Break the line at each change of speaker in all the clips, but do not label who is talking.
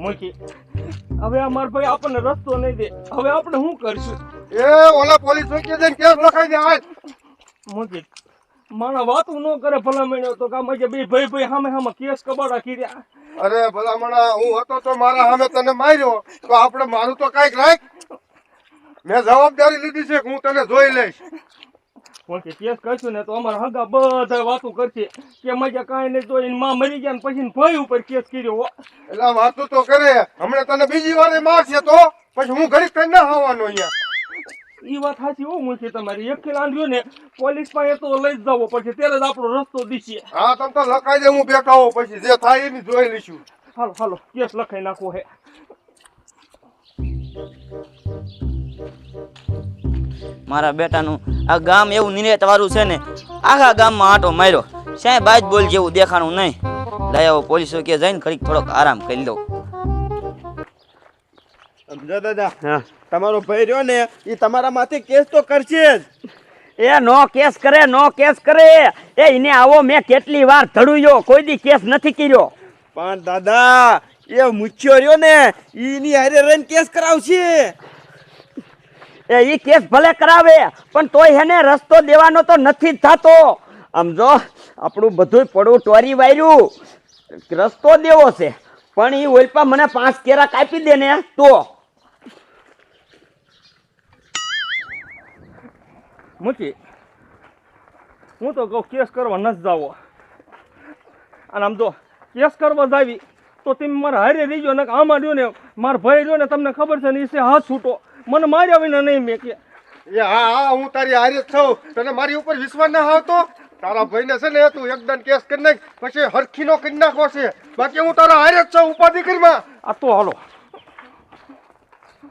મૂકી હવે આ માર ભાઈ આપણને રસ્તો નહીં દે. હવે આપણે શું કરશું?
એ ઓલા પોલીસ ચોકી જઈને કેસ લખાઈ દે આજ.
મૂકી મારા વાતું ન કરે ભલામણ્યો તો કામ જે બે ભાઈ ભાઈ સામે સામે કેસ કબાડા કર્યા.
અરે ભલામણા હું હતો તો મારા સામે તને માર્યો તો આપણે મારું તો કાંઈક રાખ. મેં જવાબદારી લીધી છે કે હું તને જોઈ લઈશ.
મૂકી કેસ કરશું ને તો અમારા હગા બધા વાતું કરશે કે મજા કાંઈ નહીં જોઈને માં મરી ગયા ને પછી ભાઈ ઉપર કેસ કર્યો.
એટલે વાતું તો કરે હમણાં તને બીજી વાર મારશે તો પછી હું ઘડી કઈ ના આવવાનો અહીંયા.
એ વાત સાચી હો મૂકી તમારી. એક લાંડ્યો ને પોલીસ પાસે તો લઈ જ જવો પડશે ત્યારે જ આપણો રસ્તો દીશે.
હા તમે તો લખાઈ દે હું બેઠા હોઉં પછી જે થાય એની જોઈ લઈશું.
હાલો હાલો કેસ લખાઈ નાખો હે.
મારા બેટાનું આ ગામ એવું નિરેત વાળું છે ને, આખા ગામમાં આંટો માર્યો, સાહેબ બાજ બોલ જેવું દેખાણું નહીં. લઈ આવો પોલીસ ચોકીએ જઈને ઘડીક થોડોક આરામ કરી લઉં.
સમજો દાદા, તમારો ભાઈ રહ્યો ને એ તમારા માથે કેસ તો કરશે જ.
એ નો કેસ કરે, નો કેસ કરે. એ એને આવો મેં કેટલી વાર ધડુયો, કોઈ દી કેસ નથી કર્યો.
પણ દાદા એ મુચ્છો રહ્યો ને એની હારે રહીને કેસ કરાવશે.
એ ઈ કેસ ભલે કરાવે પણ તોય એને રસ્તો દેવાનો તો નથી જ થતો. આમ જો આપણું બધું પડું ટોરી વાર્યું, રસ્તો દેવો છે પણ એ ઓલપા મને 5 કેરા કાપી દે ને તો.
મૂકી હું તો કહું કેસ કરવા નથી જાવો. અને આમ જો કેસ કરવા જાવી તો તમે મારા હારે રહીજો ને આમાં રહ્યો ને મારા ભાઈ રહ્યો ને તમને ખબર છે ને એ હાથ છૂટો મને માર્યા વિના નહીં મેં કે.
એ હા હા હું તારી હારે જ છું. તને મારી ઉપર વિશ્વાસ ના આવતો? તારા ભાઈને છે ને તું એકદમ કેસ કરી નાખ પછી હરખીનો કરી નાખવો છે. બાકી હું તારા હારે જ છું. ઉપાધિ કરીમાં
આ તો હાલો.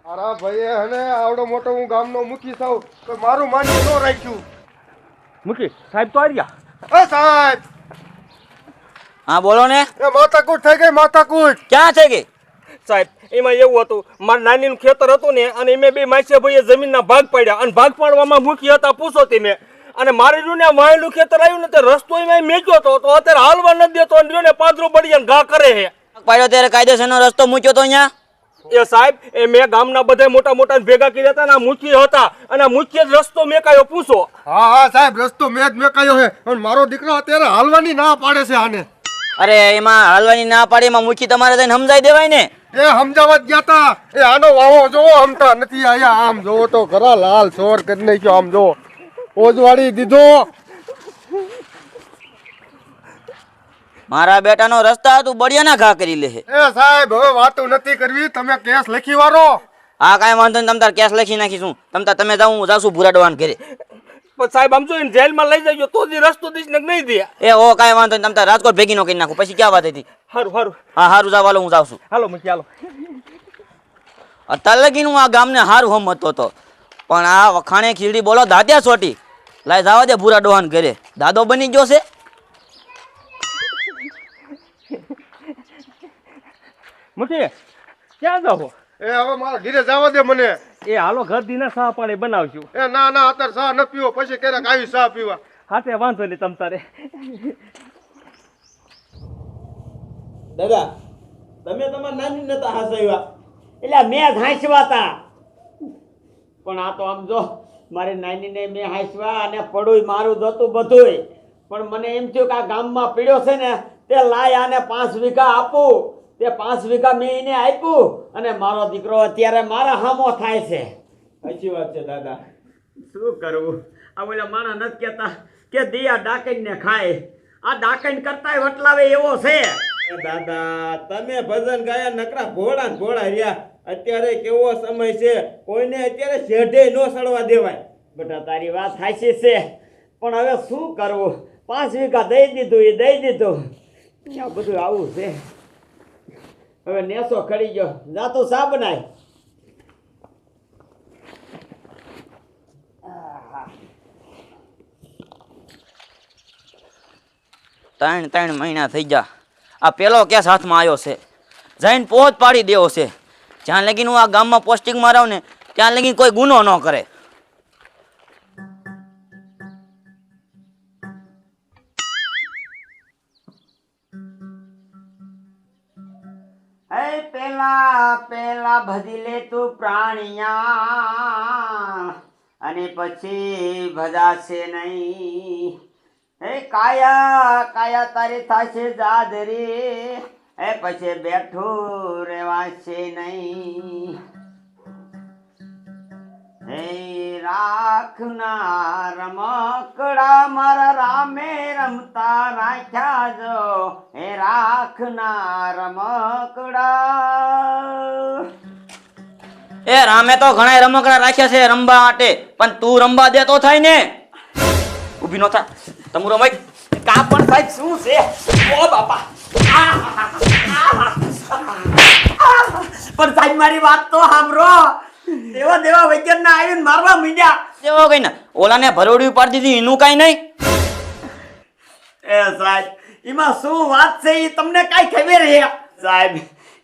તારા ભાઈએ હને આવડો મોટો હું ગામનો મુખી છું તો મારું માન્ય ન રાખ્યું.
મૂકી સાહેબ તો આવ્યા.
એ સાહેબ
હા બોલો ને,
એ માથાકૂટ થઈ ગઈ માથાકૂટ.
ક્યાં થઈ ગઈ?
સાહેબ એમાં એવું હતું મારા નાનીનું ખેતર હતું ને અને એમે બે માસે ભાઈએ જમીનના ભાગ પાડ્યા અને ભાગ પાડવામાં મૂકી હતા પૂછો તમે. અને મારી રૂને વાયેલું ખેતર આવ્યું ને તે રસ્તો એમાં મેચ્યો તો અત્યારે હાલવા નથી દેતો અને ને પાદરો બળીને ઘા કરે છે.
પાડ્યો ત્યારે કાયદેસરનો રસ્તો મૂક્યો તો અહીંયા.
એ સાહેબ એ મેં ગામના બધા મોટા મોટા ભેગા કર્યા હતા ને મુખી હતા અને આ મુખ્ય જ રસ્તો મેકાયો પૂછો.
હા હા સાહેબ રસ્તો મેં જ મેકાયો છે અને મારો દીકરો અત્યારે હાલવાની ના પાડે છે આને.
અરે એમાં હાલવાની ના પાડી, એમાં મૂકી તમારે જઈને સમજાઈ દેવાય ને.
એ સમજાવવા જ ગયા તા. એ આનો વાવો જોવો હમતા નથી આયા. આમ જોવો તો ખરા લાલ સોર કરી નાખ્યો. આમ જો ઓજવાડી દીધો.
મારા બેટાનો રસ્તા તું બળિયાના ઘા કરી લે.
એ સાહેબ હવે વાતો નથી કરવી. તમે કેસ લખી વારો.
હા કાંઈ વાંધો નહીં, તમ તાર કેસ લખી નાખીશું. તમે જાઉં હું જાશું ભૂરા ડવાન ઘરે.
પણ સાહેબ આમ જોઈને જેલમાં લઈ જજો તો જ રસ્તો દીશ ને નહીં દે.
એ ઓ કાંઈ વાંધો નહીં, તમ તાર રાજકોટ ભેગી નો કરી નાખું પછી ક્યાં વાત હતી.
સારું સારું
હા હારું જાવ, હું જાઉં છું.
હાલો મૂકી હાલો.
અત્યારે લગીને હું આ ગામને હારું હમતો હતો પણ આ વખાણે ખીરડી બોલો દાદ્યા છોટી. લાય જવા દે ભૂરા ડોહાન ઘરે, દાદો બની ગયો છે.
મૂકી ક્યાં જાઓ?
એ હવે મારા ઘરે જવા દે મને.
એ હાલો ઘર દીના સા પાણી બનાવશું.
એ ના ના અત્યારે ચા ન પીવો પછી ક્યારેક આવી ચા પીવા.
હાથે વાંધો નહીં તમ તારે.
દાદા તમે તમારા નાની નતા હાસવ્યા.
એટલે મેં જ હાંસવા તા પણ આ તો આમ જો મારી નાનીને મેં હાંસવા અને પડું મારું જતું બધુંય. પણ મને એમ થયું કે આ ગામમાં પીડ્યો છે ને તે લાય આને 5 વીઘા આપું. તે 5 વીઘા મેં એને આપ્યું અને મારો દીકરો અત્યારે મારા હામો થાય છે.
સાચી વાત છે દાદા.
શું કરવું? આ ઓલા માણા નથી કહેતા કે દિયા ડાકઈને ખાય, આ ડાકણ કરતાય વટલાવે એવો છે.
એ દાદા તમે ભજન ગાયા નકરા ભોળા ને ભોળા રહ્યા. અત્યારે કેવો સમય છે, કોઈને અત્યારે શેઢે ન સડવા દેવાય.
બેટા તારી વાત સાચી છે પણ હવે શું કરવું? 5 વીઘા દઈ દીધું એ દઈ દીધું. આ બધું આવું છે. હવે નેસો ખડી ગયો, જાતું સા બનાય.
ત્રણ મહિના થઈ ગયા. આ પેલો કેસ હાથમાં આવ્યો છે, જઈને પહોંચ પાડી દેવો છે. જ્યાં લગીન હું આ ગામમાં પોસ્ટિંગ મારાવ ને ત્યાં લગીન કોઈ ગુનો ન કરે.
હે પેલા પેલા ભજી લે તું પ્રાણિયા અને પછી ભજાશે નહીં. હે કાયા કાયા તારી થાશે જાદરી હે પછી બેઠું રેવાશે નહીં. હે રાખના રમકડા મારા રામે રમતા રાખ્યા જો. હે રાખના રમકડા.
એ રામે તો ઘણા રમકડા રાખ્યા છે રમવા માટે, પણ તું રમવા દે તો થાય ને. ઊભી નો થા તમુ રમાય.
કા પણ સાહેબ શું છે? ઓ બાપા પણ સાહેબ મારી વાત તો સાંભળો. દેવા દેવા વૈજ્ઞાન ના આવીને મારવા મીડ્યા.
જેવો કઈ ને ઓલાને ભરોડી પાડી દીધી એનું કઈ નહીં.
એ સાહેબ એમાં શું વાત છે એ તમને કાઈ ખબર છે? સાહેબ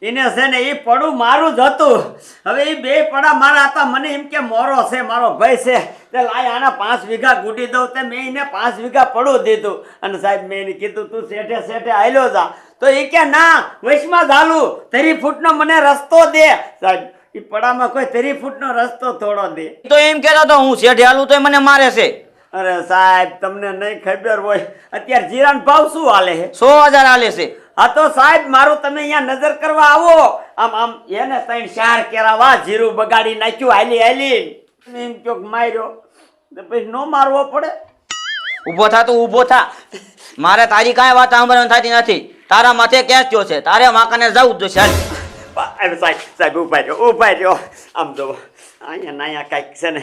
એને છે ને એ પડું મારું જ હતું. હવે એ બે પડા મારા હતા. મને એમ કે મોરો છે મારો ભાઈ છે તે લાય આના 5 વીઘા ગુડી દઉં. તે મેં એને 5 વીઘા પડું દીધું અને સાહેબ મેં એને કીધું તું શેઠે શેઠે હાલ્યો જા. તો એ કે ના વૈશમાં ચાલું 30 ફૂટનો મને રસ્તો દે. સાહેબ એ પડામાં કોઈ 30 ફૂટનો રસ્તો થોડો દે.
તો એમ કહેતો તો હું શેઠે હાલું તો મને મારે છે.
અરે સાહેબ તમને નહીં ખબર હોય અત્યારે જીરાનો ભાવ શું હાલે છે?
100,000 હાલે છે.
હા તો સાહેબ મારું તમે અહીંયા નજર કરવા આવો. આમ આમ એને 3-4 કેરાવા જીરું બગાડી નાખ્યું હાલી હાલી. એમ ચોક માર્યો તો પછી નો મારવો પડે.
ઊભો થા તું ઊભો થા. મારે તારી કાંઈ વાત સાંભળવાની થતી નથી. તારા માથે કેસ થયો છે, તારે વાંકાને જવું જ જોઈશે. હાલ.
સાહેબ સાહેબ ઉભા રહ્યો. આમ જો અહીંયા નાયા કાંઈક છે ને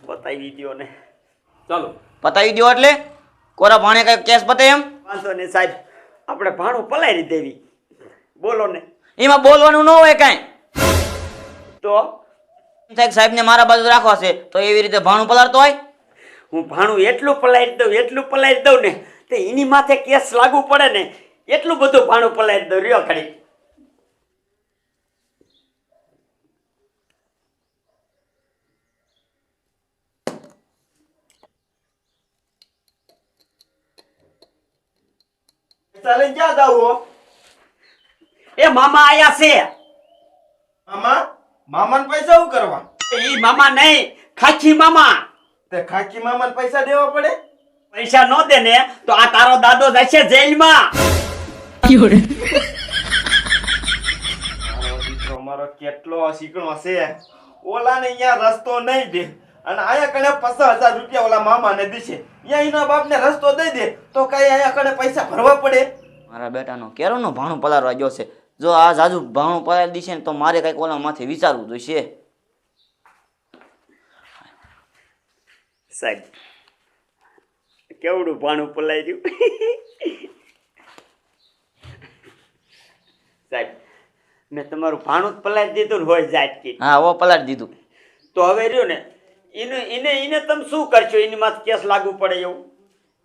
બતાવી દો ને.
ચાલો
પતાવી દો એટલે કોરા ભાણે કઈ કેસ પતે એમ?
વાંધો નહીં સાહેબ આપણે ભાણું પલારી દેવી. બોલો ને.
એમાં બોલવાનું ન હોય કાંઈ.
તો
સાહેબ ને મારા બાજુ રાખવા છે તો એવી રીતે ભાણું પલાળતો હોય.
હું ભાણું એટલું પલારી દઉં ને તે એની માથે કેસ લાગુ પડે ને એટલું બધું ભાણું પલારી દઉં. રહ્યો ખરી
ચાલે ક્યાં જાવું?
એ મામા આયા છે.
મામાને પૈસા શું કરવા?
ઈ મામા નહીં ખાખી મામા.
તે ખાકી મામાને પૈસા દેવા પડે?
પૈસા નો દે ને તો આ તારો દાદો જશે જેલમાં.
મારો દીકરો મારો કેટલો શીકણો છે. ઓલાને અહીંયા રસ્તો નહીં દે અને આયા કણે 50,000 રૂપિયા ઓલા મામાને દેશે. અહીંયા એના બાપને રસ્તો દઈ દે તો કઈ આયા કણે પૈસા ભરવા પડે?
મારા બેટાનો કેરોનો ભાણું પલાળવા ગયો છે. જો આ જાજુ ભાણું પલાળી દીશે ને તો મારે કઈક ઓલા માથે વિચારવું જોઈશે.
સાહેબ કેવડું ભાણું પલાર્યું. સાહેબ મેં તમારું ભાણું જ પલારી દીધું ને હોય જાય કે.
હા ઓ પલાળી દીધું.
તો હવે રહ્યું ને એને તમે શું કરશો? એની માથે કેસ લાગુ પડે એવું?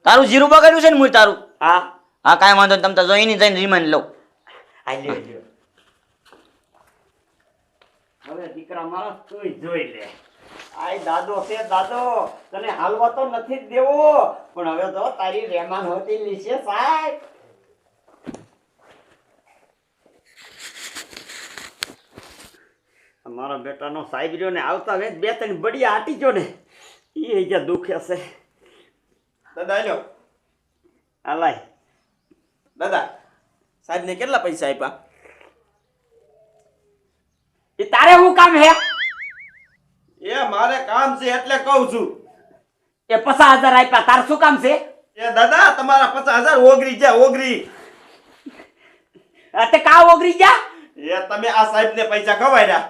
તારું જીરું બગાડ્યું છે ને મુઈ તારું.
હા
હા કાંઈ વાંધો નહીં. તમે તો જોઈને જઈને રિમાન્ડ લો.
હવે દીકરા મારા તું જોઈ લે. આય દાદો છે દાદો તને હાલવા તો નથી જ દેવો પણ હવે તો તારી રહેમાન હોતી લીશે સાહેબ. મારા બેટાનો સાહેબ રહ્યો ને આવતા વેત 2-3 બડિયા આટી ગયો ને એ જ્યાં દુખે છે.
દાદા લ્યો.
આલાય
દાદા સાહેબને કેટલા પૈસા આપ્યા?
એ તારે શું કામ હે?
એ મારે કામ છે એટલે કહું છું.
એ 50,000 આપ્યા તાર શું કામ છે?
એ દાદા તમારા 50,000 ઓગરી ગયા ઓગરી.
તે કા ઓગરી ગયા?
એ તમે આ સાહેબને પૈસા ખવાડ્યા.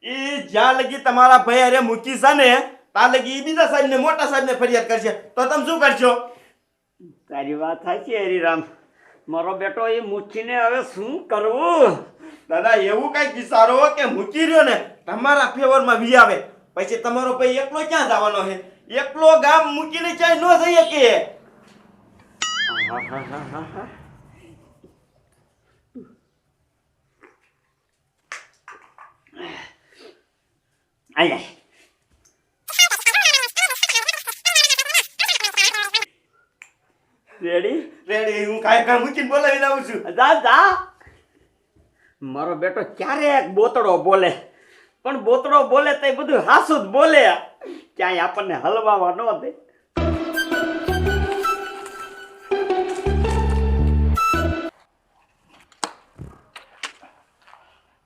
ઈ જ્યાં લગી તમારા ભાઈ અરે મૂકી છે ને ત્યાં લગી ઈ બીજા સાહેબને મોટા સાહેબને ફરિયાદ કરશે તો તમે શું કરશો?
તારી વાત થાય છે હરિરામ. મારો બેટો એ મૂકીને હવે શું કરવું?
દાદા એવું કઈ વિચારો કે મૂકી રહ્યો ને તમારા ફેવરમાં વી આવે પછી તમારો ભાઈ એકલો ક્યાં જવાનો છે? એકલો ગામ મૂકીને ક્યાંય ન જઈએ કે.
આય રેડી
રેડી હું કાંઈ કામ મૂકીને બોલાવીને આવું છું.
જા જા. મારો બેટો ક્યારેક બોતડો બોલે, પણ બોતડો બોલે તો બધું હાસું જ બોલે, ક્યાંય આપણને હલવાવા ન દે.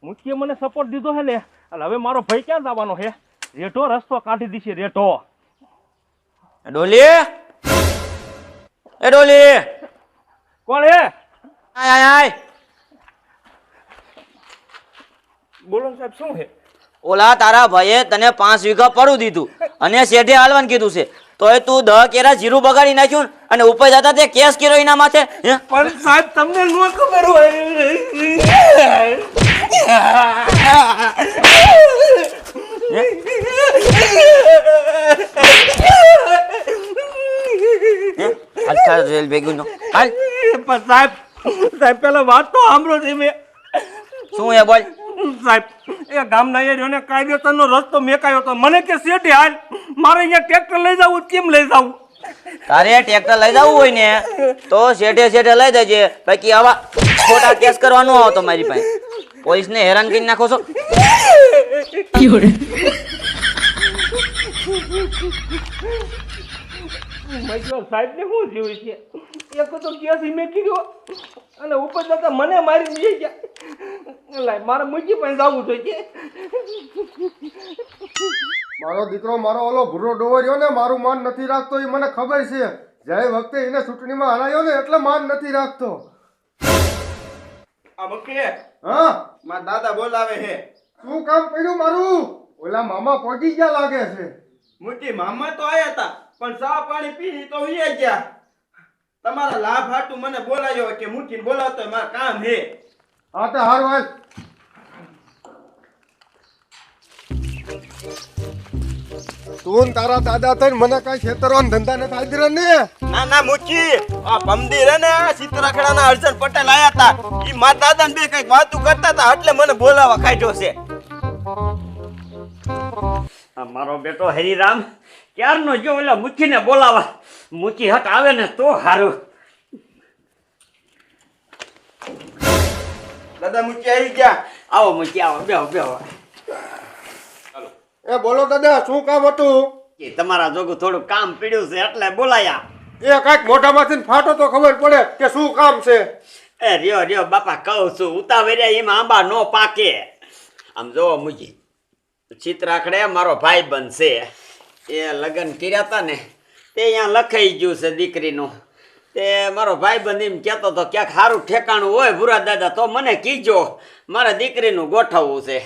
મુખ્ય મને સપોર્ટ દીધો છે ને, અને હવે મારો ભાઈ ક્યાં જવાનો છે? રેઠો રસ્તો કાઢી દીશે રેઠો.
ડોલી, એ ડોલી,
કોણ હે?
આય આય આય.
બોલો ને સાહેબ, શું છે?
ઓલા તારા ભાઈએ તને 5 વીઘા પડું દીધું અને શેઠે હાલવાનું કીધું છે, તોય તું 10 કેરા જીરું બગાડી નાખ્યું અને ઉપર જતા તે કેસ કર્યો એના માથે. હે?
પણ સાહેબ તમને ન ખબર હોય.
હાલ ચાલ રેલ ભેગું નો હાલ.
પણ સાહેબ પેલા વાત તો સાંભળો છે. મેં
શું હે બોલ.
સાહેબ એ ગામના એરિયોને કાયદેસરનો રસ્તો મેકાયો હતો. મને કે શેઠે હાલ, મારે અહીંયા ટ્રેક્ટર લઈ જવું, કેમ લઈ જવું?
તારે ટ્રેક્ટર લઈ જવું હોય ને તો શેઠે લઈ જજે, બાકી આવા ખોટા કેસ કરવા ન આવતો મારી પાસે. પોલીસને હેરાન કરી નાખો છો.
સાહેબ ને શું થયું છે? એક તો કેસ મેં કર્યો અને ઉપર જતા મને મારી દે ગયા. મારે મૂકી પણ જવું જોઈએ.
મારો દીકરો મારો ઓલો ભૂરો ડોવો રહ્યો ને, મારું માન નથી રાખતો એ મને ખબર છે. જાય વખતે એને ચૂંટણીમાં હરાયો ને એટલે માન નથી રાખતો.
આ મુખી,
હા,
મારા દાદા બોલાવે છે.
શું કામ પડ્યું મારું? ઓલા મામા પહોંચી ગયા લાગે છે.
મુઠી મામા તો આયા હતા, પણ ચા પાણી પી તો ઉઈ ગયા. તમારા લાભ હાટું મને બોલાયો કે મુઠીને બોલાવતો મારું કામ છે.
હા તે હારું હાલ. તું ને તારા દાદા થઈને મને કઈ ખેતરવાનો ધંધા નથી આદર્યો ને.
ના ના મુઠી, આ ભમદી રે ને સીતરાખડાના હર્ષદ પટેલ આયા હતા. ઈ મારા દાદા ને બે કઈક વાતું કરતા હતા એટલે મને બોલાવા કાઢ્યો છે.
આ મારો બેટો હરિરામ ક્યારનો જો ઓલા મુઠ્ઠીને બોલાવા, મુઠ્ઠી હટ આવે ને તો સારું.
દાદા મુઠી આવી ગયા.
આવો મુઠ્ઠી આવો, બેહો બેહો.
એ બોલો દાદા, શું કામ હતું?
કે તમારા જોગું થોડું કામ પીડ્યું છે એટલે બોલાયા.
એ કાંઈક મોઢામાંથી ફાટો તો ખબર પડે કે શું કામ છે.
એ રહ્યો બાપા કહું છું, ઉતાવળ્યા એમાં આંબા નો પાકે. આમ જોવો મુજી, ચિત્રાખડે મારો ભાઈ બનશે, એ લગ્ન કર્યા હતા ને તે અહીંયા લખાઈ ગયું છે દીકરીનું. તે મારો ભાઈ બંધ એમ કહેતો હતો ક્યાંક સારું ઠેકાણું હોય ભૂરા દાદા તો મને કીજો, મારે દીકરીનું ગોઠવવું છે.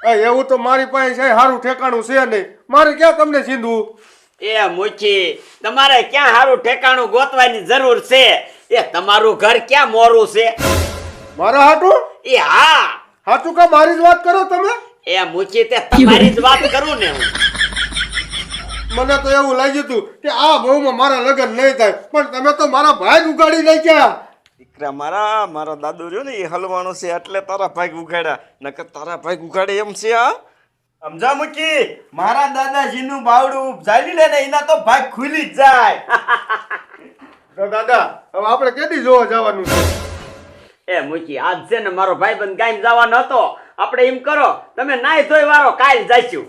એવું તો મારી પાસે છે, સારું ઠેકાણું છે નહીં. મારે ક્યાં તમને સીંધવું?
એ મુચી, તમારે ક્યાં સારું ઠેકાણું ગોતવાની જરૂર છે? એ તમારું ઘર ક્યાં મોરું છે?
મારા હાટું?
એ હા
હાટું કા મારી જ વાત કરો તમે?
એ મુચી તે તમારી જ વાત કરું ને હું.
મને તો એવું લાગ્યું હતું કે આ બહુમાં મારા લગ્ન નહીં થાય, પણ તમે તો મારા ભાઈ ઉગાડી નાખ્યા.
દીકરા મારા દાદુ રહ્યો ને એ હલવાનો છે એટલે તારા ભાઈ ઉગાડ્યા, નકર તારા ભાઈ ઉગાડે એમ છે. આ સમજા મુકી, મારા દાદાજીનું બાવડું જાળી લે ને એના તો ભાગ ખુલી જ જાય.
તો દાદા હવે આપણે કેદી જોવા જવાનું છે?
એ મુચી, આજ છે ને મારો ભાઈબંધ ગામ જવાનો હતો, આપણે એમ કરો તમે નાઈ ધોઈ વાળો કાલ જઈશું.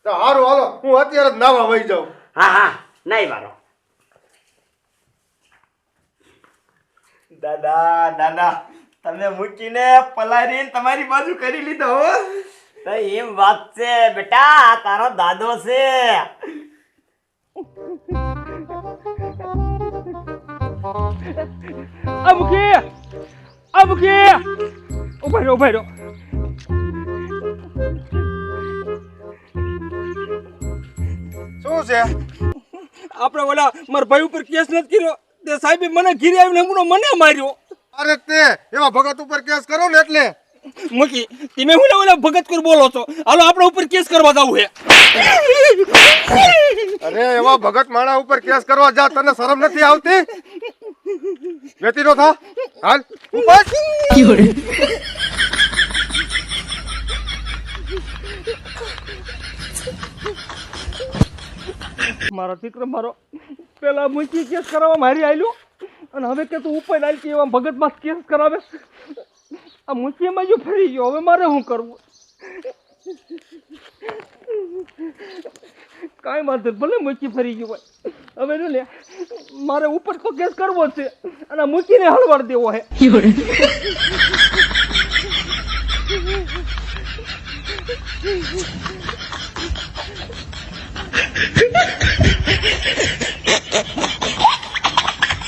તો સારું હાલો, હું અત્યારે જ નાવા વહી જાઉં.
હા નાઈ વાળો.
દાદા તમે મૂકીને પલારીને તમારી બાજુ કરી લીધો હો.
તો એમ વાત છે બેટા, આ તારો દાદો છે.
અમુકી ઉભા રહ્યો.
શું છે?
આપણે ઓલા મારા ભાઈ ઉપર કેસ નથી કર્યો, તે સાહેબે મને ઘીરે આવીને હમણાં મને માર્યો.
અરે તે એવા ભગત ઉપર કેસ કરો ને એટલે.
મૂકી તમે હું ઓલા ભગત કર બોલો છો? હાલો આપણા ઉપર કેસ કરવા જવું છે.
અરે એવા ભગત માણા ઉપર કેસ કરવા જા, તને શરમ નથી આવતી? વેતી નો થા, હાલ ઉપર.
મારો દીકરો મારો પેલા મૂકી કેસ કરાવવા મારી આલ્યો અને હવે કે તું ઉપર આલ કે એવા ભગત માં કેસ કરાવે. આ મૂકીમાં જો ફરી ગયો, હવે મારે શું કરવું? કાંઈ વાંધો નહીં, ભલે મૂકી ફરી ગયો હોય. હવે જો ને મારે ઉપર તો કેસ કરવો જ છે અને આ મૂકીને હળવાડ દેવો હે.